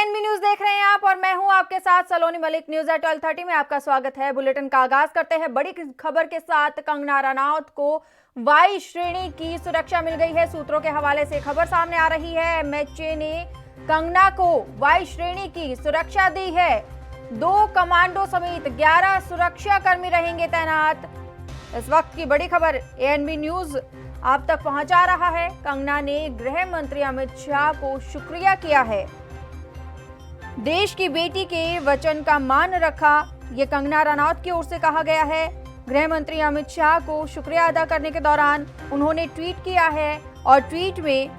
ANB news देख रहे हैं आप और मैं हूं आपके साथ सलोनी मलिक। न्यूज एट 12:30 में आपका स्वागत है। बुलेटिन का आगाज करते हैं बड़ी खबर के साथ। कंगना रनौत को वाई श्रेणी की सुरक्षा मिल गई है। सूत्रों के हवाले से खबर सामने आ रही है। एमएचए ने कंगना को वाई श्रेणी की सुरक्षा दी है। 2 कमांडो समेत 11 सुरक्षा कर्मी रहेंगे तैनात। इस वक्त की बड़ी खबर एएनबी न्यूज आप तक पहुंचा रहा है। कंगना ने गृह मंत्री अमित शाह को शुक्रिया किया है। देश की बेटी के वचन का मान रखा, ये कंगना रनौत की ओर से कहा गया है। गृह मंत्री अमित शाह को शुक्रिया अदा करने के दौरान उन्होंने ट्वीट किया है और ट्वीट में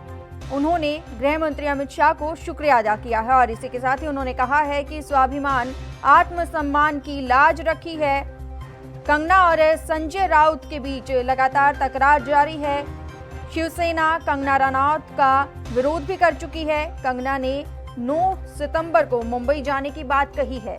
उन्होंने गृह मंत्री अमित शाह को शुक्रिया अदा किया है। और इसी के साथ ही उन्होंने कहा है कि स्वाभिमान आत्मसम्मान की लाज रखी है। कंगना और संजय राउत के बीच लगातार तकरार जारी है। शिवसेना कंगना रनौत का विरोध भी कर चुकी है। कंगना ने 9 सितंबर को मुंबई जाने की बात कही है।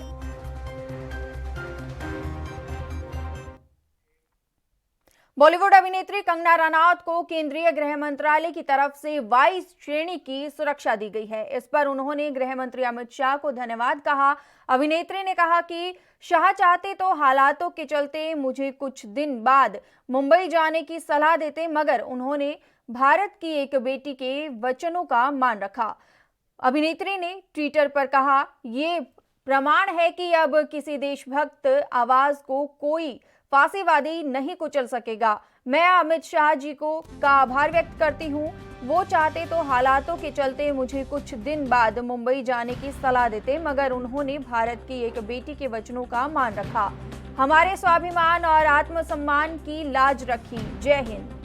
बॉलीवुड अभिनेत्री कंगना रनौत को केंद्रीय गृह मंत्रालय की तरफ से वाई श्रेणी की सुरक्षा दी गई है। इस पर उन्होंने गृह मंत्री अमित शाह को धन्यवाद कहा। अभिनेत्री ने कहा कि शाह चाहते तो हालातों के चलते मुझे कुछ दिन बाद मुंबई जाने की सलाह देते, मगर उन्होंने भारत की एक बेटी के वचनों का मान रखा। अभिनेत्री ने ट्विटर पर कहा, ये प्रमाण है कि अब किसी देशभक्त आवाज को कोई फांसीवादी नहीं कुचल सकेगा। मैं अमित शाह जी का आभार व्यक्त करती हूँ। वो चाहते तो हालातों के चलते मुझे कुछ दिन बाद मुंबई जाने की सलाह देते, मगर उन्होंने भारत की एक बेटी के वचनों का मान रखा, हमारे स्वाभिमान और आत्मसम्मान की लाज रखी। जय हिंद।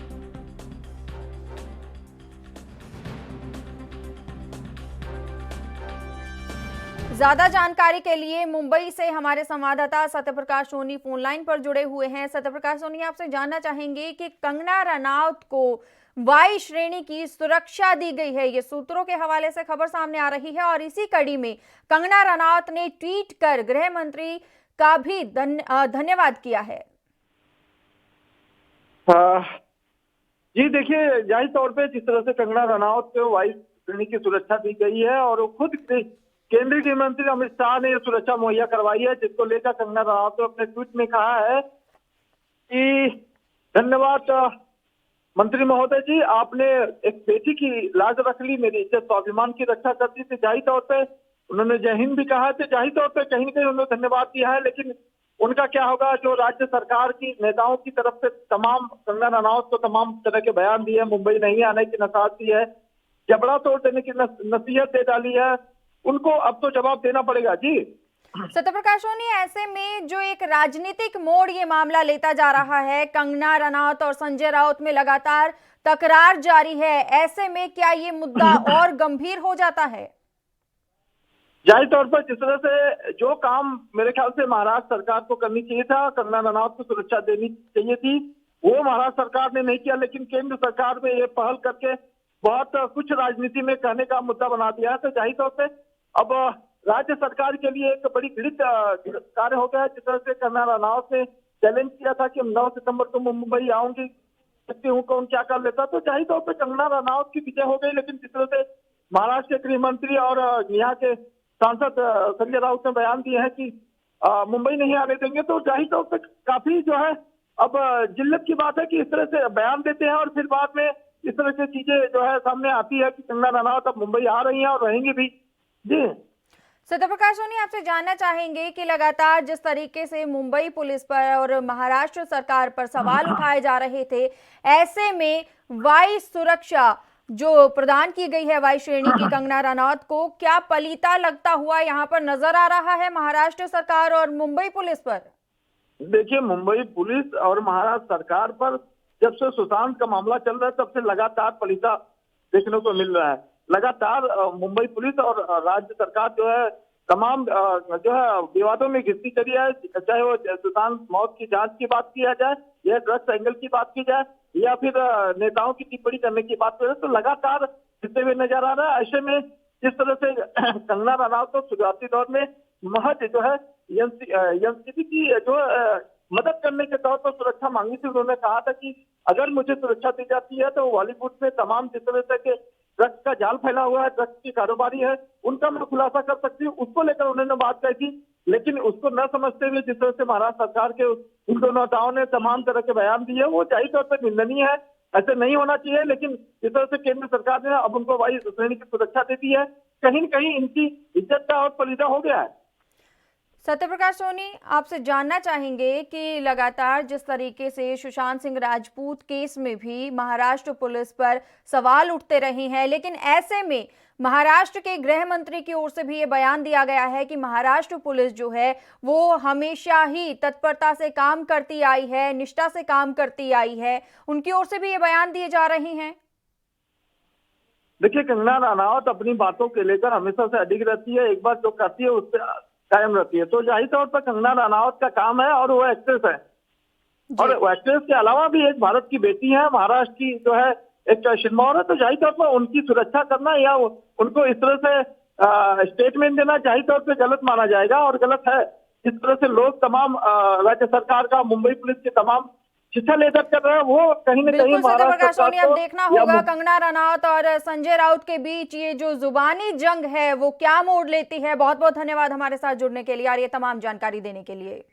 ज्यादा जानकारी के लिए मुंबई से हमारे संवाददाता सत्यप्रकाश सोनी फोन लाइन पर जुड़े हुए हैं। सत्यप्रकाश सोनी, आपसे जानना चाहेंगे कि कंगना रनौत को वाई श्रेणी की सुरक्षा दी गई है। ये सूत्रों के हवाले से खबर सामने आ रही है और इसी कड़ी में कंगना रनौत ने ट्वीट कर गृह मंत्री का भी धन्यवाद किया है। जी देखिए, जाहिर तौर पे जिस तरह से कंगना रनौत को वाई श्रेणी की सुरक्षा दी गई है और खुद केंद्रीय गृह मंत्री अमित शाह ने सुरक्षा मुहैया करवाई है, जिसको लेकर कंगना रनौत ने अपने ट्वीट में कहा है कि धन्यवाद मंत्री महोदय जी, आपने एक बेटी की लाज रख ली, मेरी इज्जत स्वाभिमान की रक्षा कर दी थी। जाहिर तौर पे उन्होंने जय हिंद भी कहा है, तो जाहिर तौर पे कहीं न कहीं उन्होंने धन्यवाद दिया है। लेकिन उनका क्या होगा, जो राज्य सरकार की नेताओं की तरफ से तमाम कंगना रनौत को तमाम तरह के बयान दिए, मुंबई नहीं आने की नसीहत दी है, जबड़ा तोड़ देने की नसीहत दे डाली है, उनको अब तो जवाब देना पड़ेगा। जी सत्यप्रकाश सोनी, ऐसे में जो एक राजनीतिक मोड़ ये मामला लेता जा रहा है, कंगना रनौत और संजय राउत में लगातार तकरार जारी है, ऐसे में क्या ये मुद्दा और गंभीर हो जाता है? जाहिर तौर पर जिस तरह से जो काम मेरे ख्याल से महाराष्ट्र सरकार को करनी चाहिए था, कंगना रनौत को सुरक्षा देनी चाहिए थी, वो महाराष्ट्र सरकार ने नहीं किया। लेकिन केंद्र सरकार में ये पहल करके बहुत कुछ राजनीति में कहने का मुद्दा बना दिया है। तो जाहिर तौर पे अब राज्य सरकार के लिए एक बड़ी घृणित कार्य हो गया है। जिस तरह से कंगना रनौत ने चैलेंज किया था कि 9 सितंबर को मुंबई आऊंगी, देखती हूँ कौन क्या कर लेता, तो जाहिर तौर पर कंगना रनौत की विजय हो गई। लेकिन जिस तरह से महाराष्ट्र के गृह मंत्री और यहाँ के सांसद संजय राउत ने बयान दिए हैं कि मुंबई नहीं आने देंगे, तो जाहिर तौर पर काफी जो है अब जिल्लत की बात है कि इस तरह से बयान देते हैं और फिर बाद में इस तरह से चीजें जो है सामने आती है कि कंगना रनौत अब मुंबई आ रही हैं और रहेंगी भी। जी सत्यप्रकाश सोनी, आपसे जानना चाहेंगे कि लगातार जिस तरीके से मुंबई पुलिस पर और महाराष्ट्र सरकार पर सवाल उठाए जा रहे थे, ऐसे में वाई सुरक्षा जो प्रदान की गई है वाई श्रेणी की कंगना रनौत को, क्या पलीता लगता हुआ यहाँ पर नजर आ रहा है महाराष्ट्र सरकार और मुंबई पुलिस पर? देखिए, मुंबई पुलिस और महाराष्ट्र सरकार पर जब से सुशांत का मामला चल रहा है तब से लगातार पलीता देखने को मिल रहा है। लगातार मुंबई पुलिस और राज्य सरकार जो है तमाम जो है विवादों में घिसती चली है, चाहे वो सुशांत मौत की जांच की बात किया जाए या ड्रग्स एंगल की बात की जाए या फिर नेताओं की टिप्पणी करने की बात करें, तो लगातार घिसते हुए नजर आ रहा है। ऐसे में जिस तरह से कंगना रनौत को शुरुआती दौर में महज जो है एनसीबी की जो मदद करने के तौर पर सुरक्षा मांगी थी, उन्होंने कहा था कि अगर मुझे सुरक्षा दी जाती है तो बॉलीवुड में तमाम जिस तरह से ड्रग्स का जाल फैला हुआ है, ड्रग्स की कारोबारी है, उनका मैं खुलासा कर सकती हूँ, उसको लेकर उन्होंने बात कही थी। लेकिन उसको न समझते हुए जिस तरह से महाराष्ट्र सरकार के उन दोनों नेताओं ने तमाम तरह के बयान दिए, वो जाहिर तौर पर निंदनीय है, ऐसे नहीं होना चाहिए। लेकिन जिस तरह से केंद्र सरकार ने अब उनको वायु श्रेणी की सुरक्षा दे दी है, कहीं न कहीं इनकी इज्जत का और फलीदा हो गया है। सत्यप्रकाश सोनी, आपसे जानना चाहेंगे कि लगातार जिस तरीके से सुशांत सिंह राजपूत केस में भी महाराष्ट्र पुलिस पर सवाल उठते रहे हैं, लेकिन ऐसे में महाराष्ट्र के गृह मंत्री की ओर से भी ये बयान दिया गया है कि महाराष्ट्र पुलिस जो है वो हमेशा ही तत्परता से काम करती आई है, निष्ठा से काम करती आई है। उनकी ओर से भी ये बयान दिए जा रहे हैं। देखिए, कंगना रनौत अपनी बातों के लेकर हमेशा से अडिग रहती है, एक बार जो करती है उससे कायम रहती है। तो जाहिर तौर पर कंगना रनौत का काम है और वो एक्ट्रेस है, और एक्ट्रेस के अलावा भी एक भारत की बेटी है, महाराष्ट्र की जो है एक सिरमौर है। तो जाहिर तौर पर उनकी सुरक्षा करना या उनको इस तरह से स्टेटमेंट देना जाहिर तौर पर गलत माना जाएगा और गलत है। इस तरह से लोग तमाम राज्य सरकार का, मुंबई पुलिस के तमाम शिक्षा लेकर कर रहे हैं, वो कहीं न कहीं बिल्कुल सत्यप्रकाश सोनी, अब देखना होगा या कंगना रनौत और संजय राउत के बीच ये जो जुबानी जंग है वो क्या मोड़ लेती है। बहुत बहुत धन्यवाद हमारे साथ जुड़ने के लिए और ये तमाम जानकारी देने के लिए।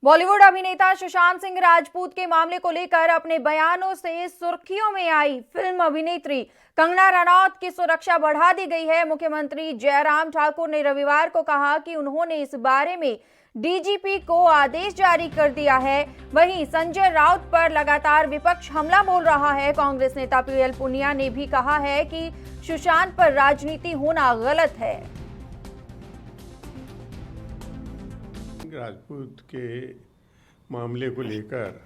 बॉलीवुड अभिनेता सुशांत सिंह राजपूत के मामले को लेकर अपने बयानों से सुर्खियों में आई फिल्म अभिनेत्री कंगना रनौत की सुरक्षा बढ़ा दी गई है। मुख्यमंत्री जयराम ठाकुर ने रविवार को कहा कि उन्होंने इस बारे में डीजीपी को आदेश जारी कर दिया है। वहीं संजय राउत पर लगातार विपक्ष हमला बोल रहा है। कांग्रेस नेता पीएल पुनिया ने भी कहा है कि सुशांत पर राजनीति होना गलत है। राजपूत के मामले को लेकर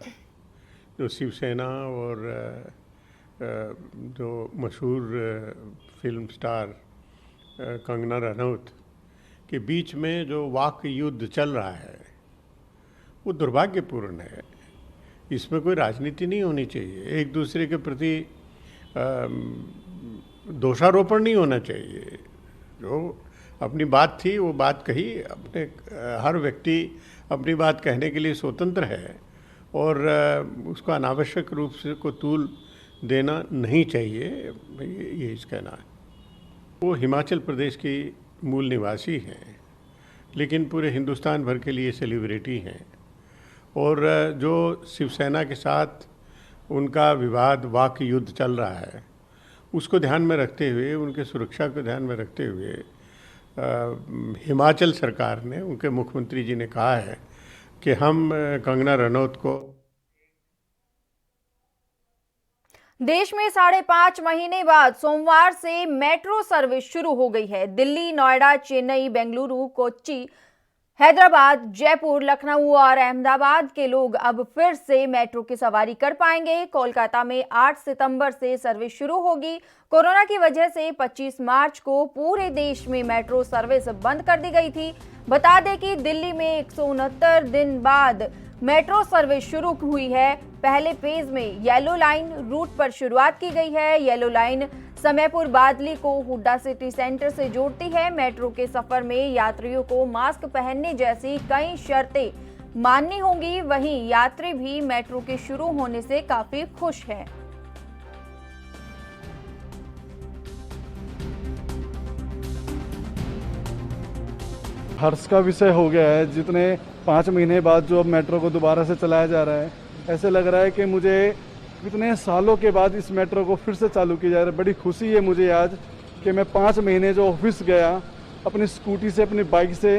जो शिवसेना और जो मशहूर फिल्म स्टार कंगना रनौत के बीच में जो वाक युद्ध चल रहा है वो दुर्भाग्यपूर्ण है। इसमें कोई राजनीति नहीं होनी चाहिए, एक दूसरे के प्रति दोषारोपण नहीं होना चाहिए। जो अपनी बात थी वो बात कही, अपने हर व्यक्ति अपनी बात कहने के लिए स्वतंत्र है और उसको अनावश्यक रूप से को तूल देना नहीं चाहिए, ये इसका कहना है। वो हिमाचल प्रदेश की मूल निवासी हैं, लेकिन पूरे हिंदुस्तान भर के लिए सेलिब्रिटी हैं और जो शिवसेना के साथ उनका विवाद वाक युद्ध चल रहा है उसको ध्यान में रखते हुए, उनके सुरक्षा को ध्यान में रखते हुए हिमाचल सरकार ने, उनके मुख्यमंत्री जी ने कहा है कि हम कंगना रनौत को देश में 5.5 महीने बाद सोमवार से मेट्रो सर्विस शुरू हो गई है। दिल्ली, नोएडा, चेन्नई, बेंगलुरु, कोच्चि, हैदराबाद, जयपुर, लखनऊ और अहमदाबाद के लोग अब फिर से मेट्रो की सवारी कर पाएंगे। कोलकाता में 8 सितंबर से सर्विस शुरू होगी। कोरोना की वजह से 25 मार्च को पूरे देश में मेट्रो सर्विस बंद कर दी गई थी। बता दें कि दिल्ली में 169 दिन बाद मेट्रो सर्विस शुरू हुई है। पहले फेज में येलो लाइन रूट पर शुरुआत की गई है। येलो लाइन समयपुर बादली को हुड्डा सिटी सेंटर से जोड़ती है। मेट्रो के सफर में यात्रियों को मास्क पहनने जैसी कई शर्तें माननी होंगी। वहीं यात्री भी मेट्रो के शुरू होने से काफी खुश हैं। हर्ष का विषय हो गया है, जितने 5 महीने बाद जो अब मेट्रो को दोबारा से चलाया जा रहा है, ऐसे लग रहा है कि मुझे कितने सालों के बाद इस मेट्रो को फिर से चालू किया जा रहा है। बड़ी खुशी है मुझे आज कि मैं 5 महीने जो ऑफिस गया अपनी स्कूटी से, अपनी बाइक से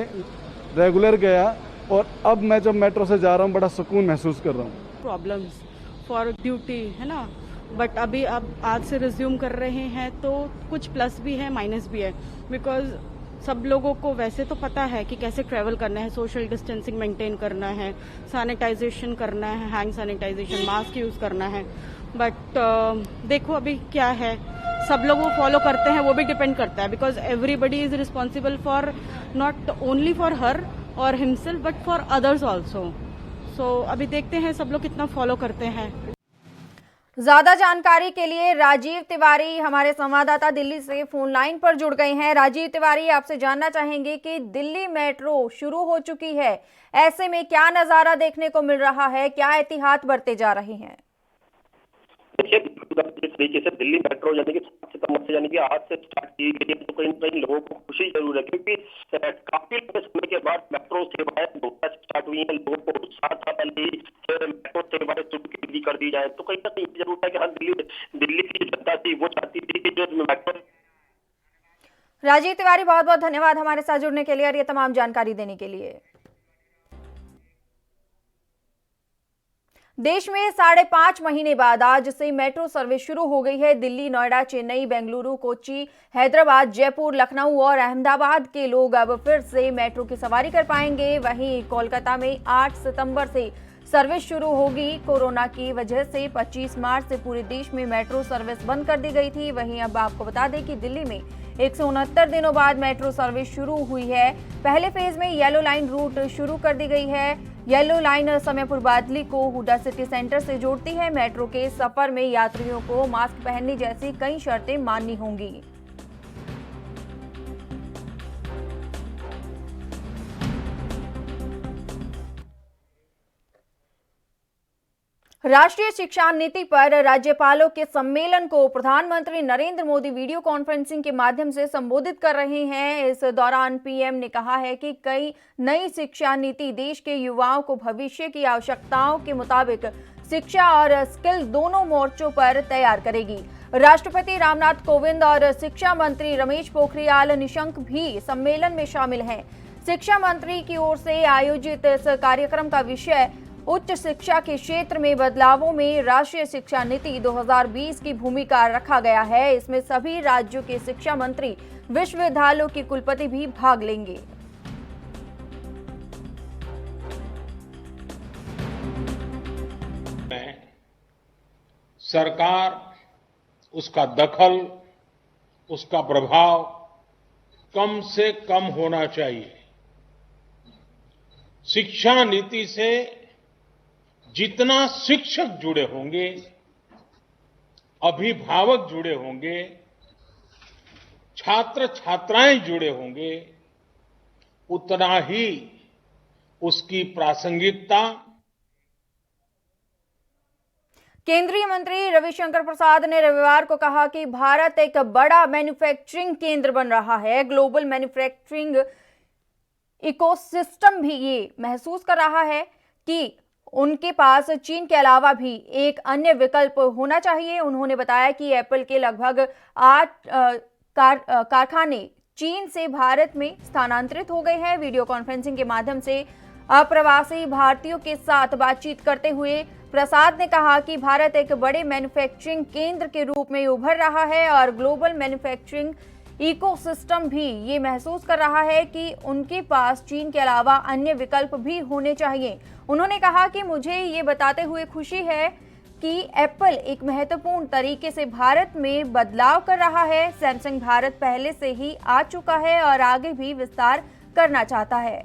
रेगुलर गया, और अब मैं जब मेट्रो से जा रहा हूँ बड़ा सुकून महसूस कर रहा हूँ। प्रॉब्लम्स फॉर ड्यूटी है ना, बट अभी अब आज से रिज्यूम कर रहे हैं तो कुछ प्लस भी है माइनस भी है, बिकॉज सब लोगों को वैसे तो पता है कि कैसे ट्रैवल करना है, सोशल डिस्टेंसिंग मेंटेन करना है, सैनिटाइजेशन करना है, हैंड सैनिटाइजेशन, मास्क यूज करना है, बट देखो अभी क्या है, सब लोग वो फॉलो करते हैं वो भी डिपेंड करता है, because everybody is responsible for not only for her or himself but for others also. So अभी देखते हैं सब लोग कितना फॉलो करते हैं। ज्यादा जानकारी के लिए राजीव तिवारी हमारे संवाददाता दिल्ली से फोन लाइन पर जुड़ गए हैं। राजीव तिवारी, आपसे जानना चाहेंगे कि दिल्ली मेट्रो शुरू हो चुकी है, ऐसे में क्या नजारा देखने को मिल रहा है, क्या एहतियात बरते जा रहे हैं? देखिए, जिस तरीके से दिल्ली मेट्रो यानी कि 7 सितंबर से यानी कि आज से स्टार्ट की गई है, तो कहीं न कहीं लोगों को खुशी जरूर है, क्योंकि काफी लंबे समय के बाद मेट्रो सेवाएं दोबारा स्टार्ट हुई हैं। लोगों को उत्साह था पहले ही मेट्रो सेवाएं शुरू कर दी जाए, तो कहीं ना कहीं जरूर है कि हाँ, दिल्ली की जनता थी वो चाहती थी कि जो मेट्रो। राजीव तिवारी, बहुत बहुत धन्यवाद हमारे साथ जुड़ने के लिए और ये तमाम जानकारी देने के लिए। देश में 5.5 महीने बाद आज से मेट्रो सर्विस शुरू हो गई है। दिल्ली, नोएडा, चेन्नई, बेंगलुरु, कोच्चि, हैदराबाद, जयपुर, लखनऊ और अहमदाबाद के लोग अब फिर से मेट्रो की सवारी कर पाएंगे। वहीं कोलकाता में 8 सितंबर से सर्विस शुरू होगी। कोरोना की वजह से 25 मार्च से पूरे देश में मेट्रो सर्विस बंद कर दी गई थी। वहीं अब आपको बता दें कि दिल्ली में 169 दिनों बाद मेट्रो सर्विस शुरू हुई है। पहले फेज में येलो लाइन रूट शुरू कर दी गई है। येलो लाइन समयपुर बादली को हुडा सिटी सेंटर से जोड़ती है। मेट्रो के सफर में यात्रियों को मास्क पहनने जैसी कई शर्तें माननी होंगी। राष्ट्रीय शिक्षा नीति पर राज्यपालों के सम्मेलन को प्रधानमंत्री नरेंद्र मोदी वीडियो कॉन्फ्रेंसिंग के माध्यम से संबोधित कर रहे हैं। इस दौरान पीएम ने कहा है कि कई नई शिक्षा नीति देश के युवाओं को भविष्य की आवश्यकताओं के मुताबिक शिक्षा और स्किल दोनों मोर्चों पर तैयार करेगी। राष्ट्रपति रामनाथ कोविंद और शिक्षा मंत्री रमेश पोखरियाल निशंक भी सम्मेलन में शामिल हैं। शिक्षा मंत्री की ओर से आयोजित इस कार्यक्रम का विषय उच्च शिक्षा के क्षेत्र में बदलावों में राष्ट्रीय शिक्षा नीति 2020 की भूमिका रखा गया है। इसमें सभी राज्यों के शिक्षा मंत्री, विश्वविद्यालयों के कुलपति भी भाग लेंगे। सरकार, उसका दखल, उसका प्रभाव कम से कम होना चाहिए। शिक्षा नीति से जितना शिक्षक जुड़े होंगे, अभिभावक जुड़े होंगे, छात्र छात्राएं जुड़े होंगे, उतना ही उसकी प्रासंगिकता। केंद्रीय मंत्री रविशंकर प्रसाद ने रविवार को कहा कि भारत एक बड़ा मैन्युफैक्चरिंग केंद्र बन रहा है। ग्लोबल मैन्युफैक्चरिंग इकोसिस्टम भी ये महसूस कर रहा है कि उनके पास चीन के अलावा भी एक अन्य विकल्प होना चाहिए। उन्होंने बताया कि एप्पल के लगभग 8 कारखाने चीन से भारत में स्थानांतरित हो गए हैं। वीडियो कॉन्फ्रेंसिंग के माध्यम से अप्रवासी भारतीयों के साथ बातचीत करते हुए प्रसाद ने कहा कि भारत एक बड़े मैन्युफैक्चरिंग केंद्र के रूप में उभर रहा है और ग्लोबल मैन्युफैक्चरिंग इकोसिस्टम भी ये महसूस कर रहा है कि उनके पास चीन के अलावा अन्य विकल्प भी होने चाहिए। उन्होंने कहा कि मुझे ये बताते हुए खुशी है कि एप्पल एक महत्वपूर्ण तरीके से भारत में बदलाव कर रहा है। सैमसंग भारत पहले से ही आ चुका है और आगे भी विस्तार करना चाहता है।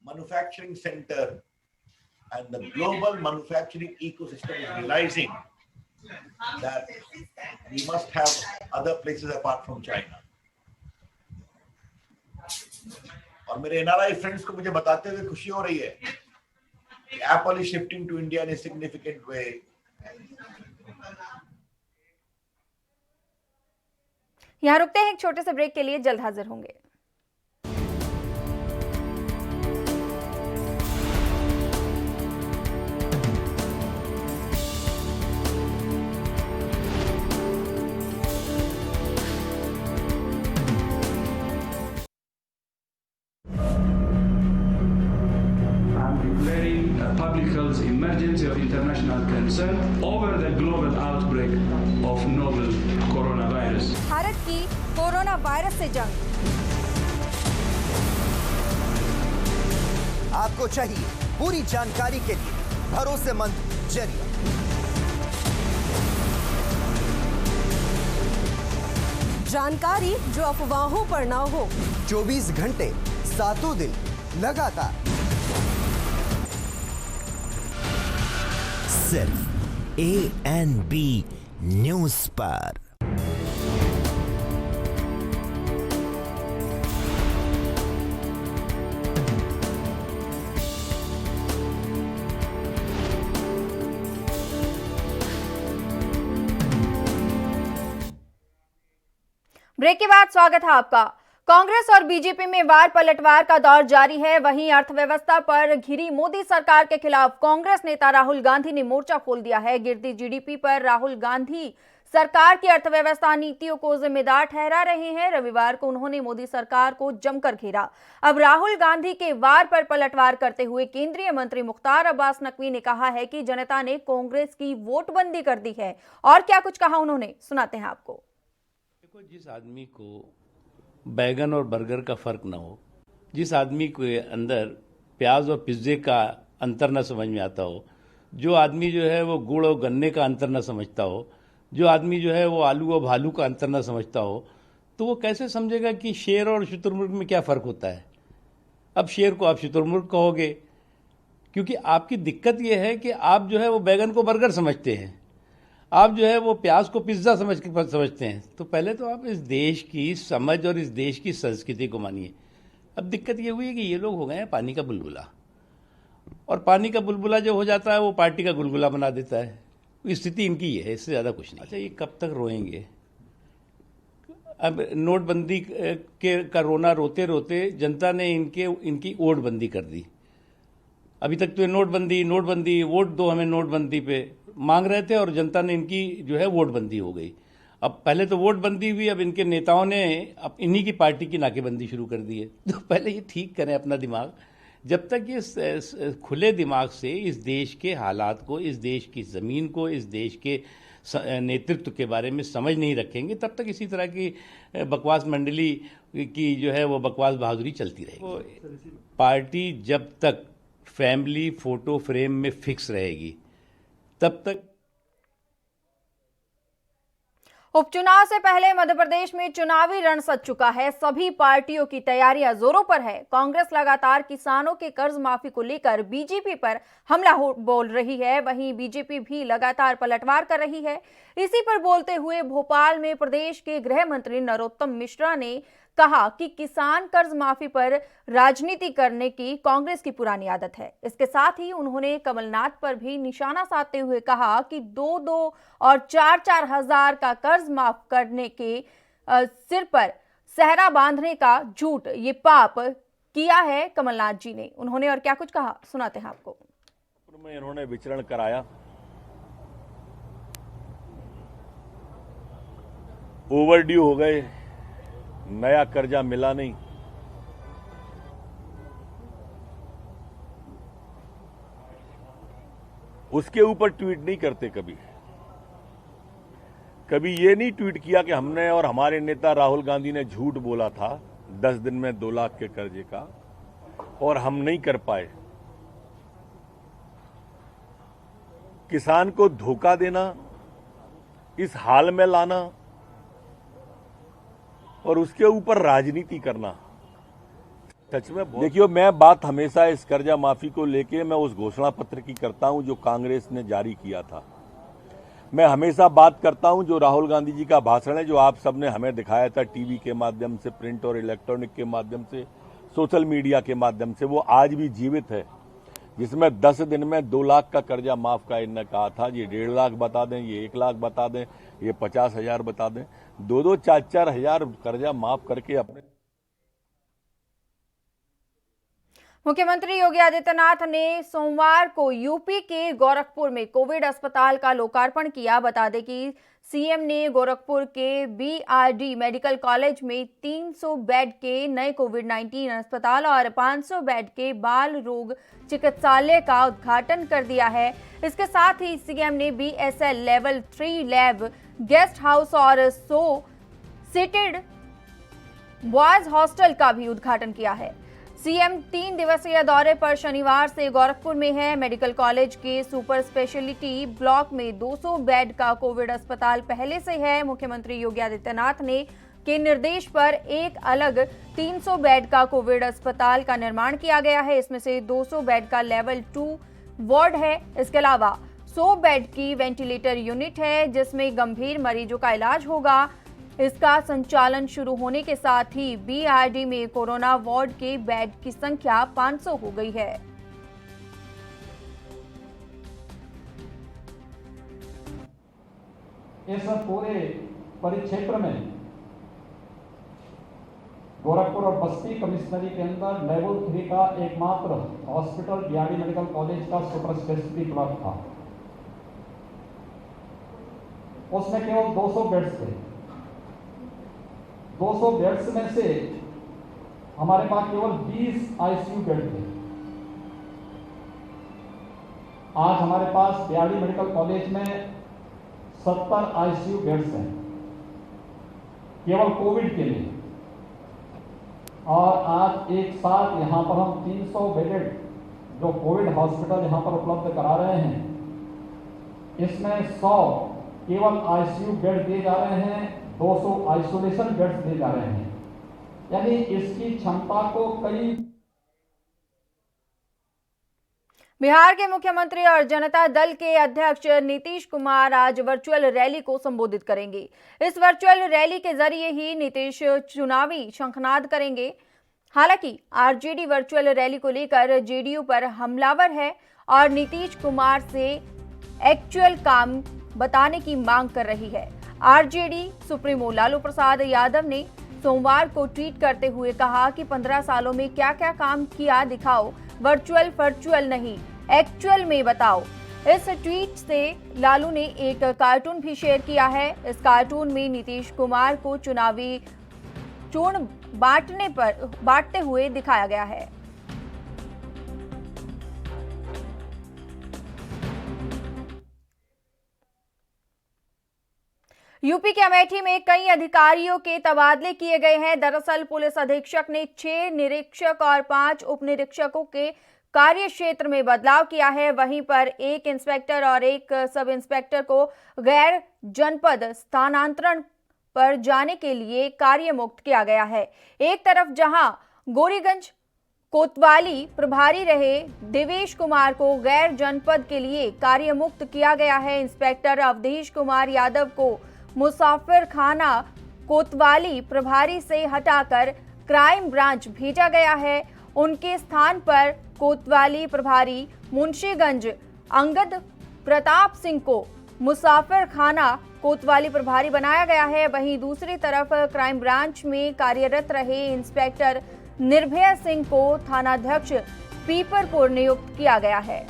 Manufacturing center and the global manufacturing ecosystem is realizing that we must have other places apart from China. और मेरे NRI friends को मुझे बताते हुए खुशी हो रही है कि Apple is shifting to India in a significant way. यहाँ रुकते हैं एक छोटे से ब्रेक के लिए, जल्द हाजिर होंगे। Public health emergency of international concern over the global outbreak of novel coronavirus. Bharat की कोरोना वायरस से जंग। आपको चाहिए पूरी जानकारी के लिए भरोसेमंद जरिया। जानकारी जो अफवाहों पर ना हो। 24 घंटे 7 दिन लगातार सिर्फ ANB न्यूज पर। ब्रेक के बाद स्वागत है आपका। कांग्रेस और बीजेपी में वार पलटवार का दौर जारी है। वहीं अर्थव्यवस्था पर घिरी मोदी सरकार के खिलाफ कांग्रेस नेता राहुल गांधी ने मोर्चा खोल दिया है। गिरती जीडीपी पर राहुल गांधी सरकार की अर्थव्यवस्था नीतियों को जिम्मेदार ठहरा रहे हैं। रविवार को उन्होंने मोदी सरकार को जमकर घेरा। अब राहुल गांधी के वार पर पलटवार करते हुए केंद्रीय मंत्री मुख्तार अब्बास नकवी ने कहा है कि जनता ने कांग्रेस की वोटबंदी कर दी है। और क्या कुछ कहा उन्होंने, सुनाते हैं आपको। देखो, जिस आदमी को बैगन और बर्गर का फर्क ना हो, जिस आदमी के अंदर प्याज और पिज्जे का अंतर न समझ में आता हो, जो आदमी जो है वो गुड़ और गन्ने का अंतर न समझता हो, जो आदमी जो है वो आलू और भालू का अंतर न समझता हो, तो वो कैसे समझेगा कि शेर और शुतुरमुर्ग में क्या फ़र्क होता है। अब शेर को आप शुतुरमुर्ग कहोगे, क्योंकि आपकी दिक्कत ये है कि आप जो है वो बैगन को बर्गर समझते हैं, आप जो है वो प्याज को पिज्ज़ा समझते हैं। तो पहले तो आप इस देश की समझ और इस देश की संस्कृति को मानिए। अब दिक्कत ये हुई है कि ये लोग हो गए हैं पानी का बुलबुला, और पानी का बुलबुला जो हो जाता है वो पार्टी का गुलगुला बना देता है। स्थिति इनकी है, इससे ज़्यादा कुछ नहीं। अच्छा, ये कब तक रोएंगे? अब नोटबंदी का रोना रोते रोते जनता ने इनकी वोटबंदी कर दी। अभी तक तो ये नोटबंदी वोट दो हमें नोटबंदी पे मांग रहे थे, और जनता ने इनकी जो है वोटबंदी हो गई। अब पहले तो वोटबंदी हुई, अब इनके नेताओं ने अब इन्हीं की पार्टी की नाकेबंदी शुरू कर दी है। तो पहले ये ठीक करें अपना दिमाग। जब तक ये खुले दिमाग से इस देश के हालात को, इस देश की ज़मीन को, इस देश के नेतृत्व के बारे में समझ नहीं रखेंगे, तब तक इसी तरह की बकवास मंडली की जो है वो बकवास बहादुरी चलती रहेगी। पार्टी जब तक फैमिली फोटो फ्रेम में फिक्स रहेगी तब तक। उपचुनाव से पहले मध्य प्रदेश में चुनावी रण सज चुका है। सभी पार्टियों की तैयारियां जोरों पर है। कांग्रेस लगातार किसानों के कर्ज माफी को लेकर बीजेपी पर हमला बोल रही है, वहीं बीजेपी भी लगातार पलटवार कर रही है। इसी पर बोलते हुए भोपाल में प्रदेश के गृह मंत्री नरोत्तम मिश्रा ने कहा कि किसान कर्ज माफी पर राजनीति करने की कांग्रेस की पुरानी आदत है। इसके साथ ही उन्होंने कमलनाथ पर भी निशाना साधते हुए कहा कि 2-2 और 4-4 हजार का कर्ज माफ करने के सिर पर सहरा बांधने का झूठ, ये पाप किया है कमलनाथ जी ने। उन्होंने और क्या कुछ कहा, सुनाते हैं आपको। इन्होंने विचरण कराया, ओवरड्यू हो गए, नया कर्जा मिला नहीं। उसके ऊपर ट्वीट नहीं करते कभी ये नहीं ट्वीट किया कि हमने और हमारे नेता राहुल गांधी ने झूठ बोला था 10 दिन में 2 लाख के कर्जे का और हम नहीं कर पाए। किसान को धोखा देना, इस हाल में लाना और उसके ऊपर राजनीति करना, सच में देखिए, मैं बात हमेशा इस कर्जा माफी को लेके मैं उस घोषणा पत्र की करता हूं जो कांग्रेस ने जारी किया था। मैं हमेशा बात करता हूं जो राहुल गांधी जी का भाषण है, जो आप सबने हमें दिखाया था टीवी के माध्यम से, प्रिंट और इलेक्ट्रॉनिक के माध्यम से, सोशल मीडिया के माध्यम से, वो आज भी जीवित है, जिसमें 10 दिन में 2 लाख का कर्जा माफ का इन्होंने कहा था। ये 1.5 लाख बता दें, ये 1 लाख बता दें, ये 50,000 बता दें, 2-2, 4-4 हजार कर्जा माफ करके अपने। मुख्यमंत्री योगी आदित्यनाथ ने सोमवार को यूपी के गोरखपुर में कोविड अस्पताल का लोकार्पण किया। बता दें कि सीएम ने गोरखपुर के बीआरडी मेडिकल कॉलेज में 300 बेड के नए कोविड-19 अस्पताल और 500 बेड के बाल रोग चिकित्सालय का उद्घाटन कर दिया है। इसके साथ ही सीएम ने BSL level 3 lab, guest house और 100 सीटेड बॉयज हॉस्टल का भी उद्घाटन किया है। सीएम 3 दिवसीय दौरे पर शनिवार से गोरखपुर में है। मेडिकल कॉलेज के सुपर स्पेशलिटी ब्लॉक में 200 बेड का कोविड अस्पताल पहले से है। मुख्यमंत्री योगी आदित्यनाथ ने के निर्देश पर एक अलग 300 बेड का कोविड अस्पताल का निर्माण किया गया है। इसमें से 200 बेड का लेवल 2 वार्ड है। इसके अलावा 100 बेड की वेंटिलेटर यूनिट है, जिसमें गंभीर मरीजों का इलाज होगा। इसका संचालन शुरू होने के साथ ही बीआरडी में कोरोना वार्ड के बेड की संख्या 500 हो गई है। इस पूरे परिक्षेत्र में गोरखपुर और बस्ती कमिश्नरी के अंदर लेवल 3 का एकमात्र हॉस्पिटल बीआरडी मेडिकल कॉलेज का सुपर स्पेशलिटी ब्लॉक था। उसमें केवल 200 बेड्स थे। 200 बेड्स में से हमारे पास केवल 20 आईसीयू बेड थे। आज हमारे पास बीआरडी मेडिकल कॉलेज में 70 आईसीयू बेड्स हैं केवल कोविड के लिए, और आज एक साथ यहां पर हम 300 बेडेड जो कोविड हॉस्पिटल यहां पर उपलब्ध करा रहे हैं, इसमें 100 केवल आईसीयू बेड दिए जा रहे हैं, 200 आइसोलेशन बेड्स दिए जा रहे हैं। यानी इसकी क्षमता को कई। बिहार के मुख्यमंत्री और जनता दल के अध्यक्ष नीतीश कुमार आज वर्चुअल रैली को संबोधित करेंगे। इस वर्चुअल रैली के जरिए ही नीतीश चुनावी शंखनाद करेंगे। हालांकि आरजेडी वर्चुअल रैली को लेकर जेडीयू पर हमलावर है और नीतीश कुमार से एक्चुअल काम बताने की मांग कर रही है। आरजेडी सुप्रीमो लालू प्रसाद यादव ने सोमवार को ट्वीट करते हुए कहा कि 15 सालों में क्या क्या काम किया दिखाओ, वर्चुअल नहीं एक्चुअल में बताओ। इस ट्वीट से लालू ने एक कार्टून भी शेयर किया है। इस कार्टून में नीतीश कुमार को चुनावी चूर्ण बांटते हुए दिखाया गया है। यूपी के अमेठी में कई अधिकारियों के तबादले किए गए हैं। दरअसल पुलिस अधीक्षक ने 6 निरीक्षक और 5 उप निरीक्षकों के कार्य क्षेत्र में बदलाव किया है। वहीं पर 1 इंस्पेक्टर और 1 सब इंस्पेक्टर को गैर जनपद स्थानांतरण पर जाने के लिए कार्य मुक्त किया गया है। एक तरफ जहां गोरीगंज कोतवाली प्रभारी रहे देवेश कुमार को गैर जनपद के लिए कार्य मुक्त किया गया है। इंस्पेक्टर अवधेश कुमार यादव को मुसाफिर खाना कोतवाली प्रभारी से हटाकर क्राइम ब्रांच भेजा गया है। उनके स्थान पर कोतवाली प्रभारी मुंशीगंज अंगद प्रताप सिंह को मुसाफिर खाना कोतवाली प्रभारी बनाया गया है। वहीं दूसरी तरफ क्राइम ब्रांच में कार्यरत रहे इंस्पेक्टर निर्भय सिंह को थानाध्यक्ष पीपरपुर नियुक्त किया गया है।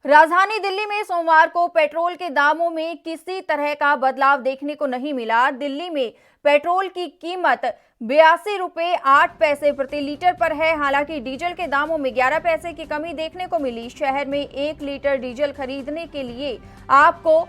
राजधानी दिल्ली में सोमवार को पेट्रोल के दामों में किसी तरह का बदलाव देखने को नहीं मिला। दिल्ली में पेट्रोल की कीमत 82 रुपये 8 पैसे प्रति लीटर पर है। हालांकि डीजल के दामों में 11 पैसे की कमी देखने को मिली। शहर में 1 लीटर डीजल खरीदने के लिए आपको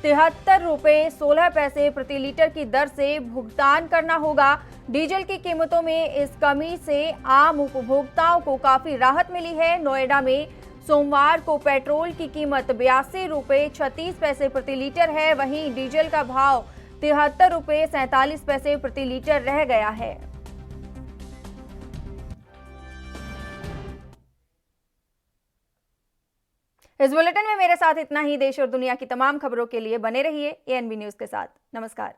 73 रुपये 16 पैसे प्रति लीटर की दर से भुगतान करना होगा। डीजल की कीमतों में इस कमी से आम उपभोक्ताओं को काफी राहत मिली है। नोएडा में सोमवार को पेट्रोल की कीमत 82 रुपये 36 पैसे प्रति लीटर है। वहीं डीजल का भाव 73 रुपये 47 पैसे प्रति लीटर रह गया है। इस बुलेटिन में मेरे साथ इतना ही। देश और दुनिया की तमाम खबरों के लिए बने रहिए एएनबी न्यूज के साथ। नमस्कार।